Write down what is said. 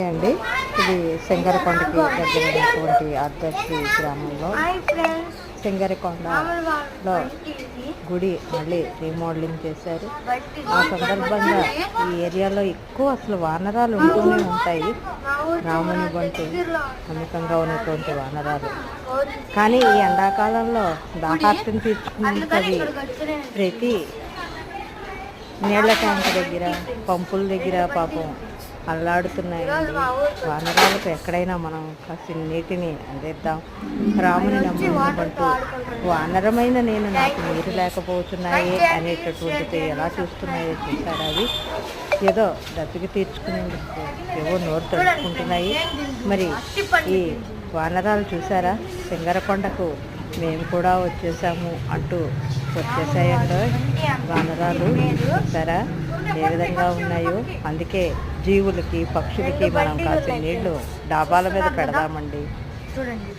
అండి ఇది సింగరకొండకి దగ్గరైనటువంటి అర్ధశ్రీ గ్రామంలో సింగరకొండలో గుడి మళ్ళీ రీమోడలింగ్ చేశారు. ఆ సందర్భంగా ఈ ఏరియాలో ఎక్కువ అసలు వానరాలు ఉంటూనే ఉంటాయి. రాముని బంటు అమితంగా ఉన్నటువంటి వానరాలు. కానీ ఈ ఎండాకాలంలో దాహార్తిని తీర్చుకుంటుంది. ప్రతి నీళ్ల ట్యాంక్ దగ్గర పంపుల దగ్గర పాపం అల్లాడుతున్నాయండి. వానరాలకు ఎక్కడైనా మనం కాస్త నీటిని అందిద్దాం. రాముని నమ్ముకుంటూ వానరమైన నేను నాకు నీరు లేకపోతున్నాయి అనేటటువంటిది ఎలా చూస్తున్నాయో చూసారు. అవి ఏదో దప్పికి తీర్చుకునేందుకు ఏవో నోరు తడుచుకుంటున్నాయి. మరి ఈ వానరాలు చూసారా, సింగరకొండకు మేము కూడా వచ్చేసాము అంటూ వచ్చేసాయండి వానరాలు. చూసారా ఏ విధంగా ఉన్నాయో. అందుకే జీవులకి పక్షులకి మనం కాసిన నీళ్లు డాబాల మీద పెడదామండి. చూడండి.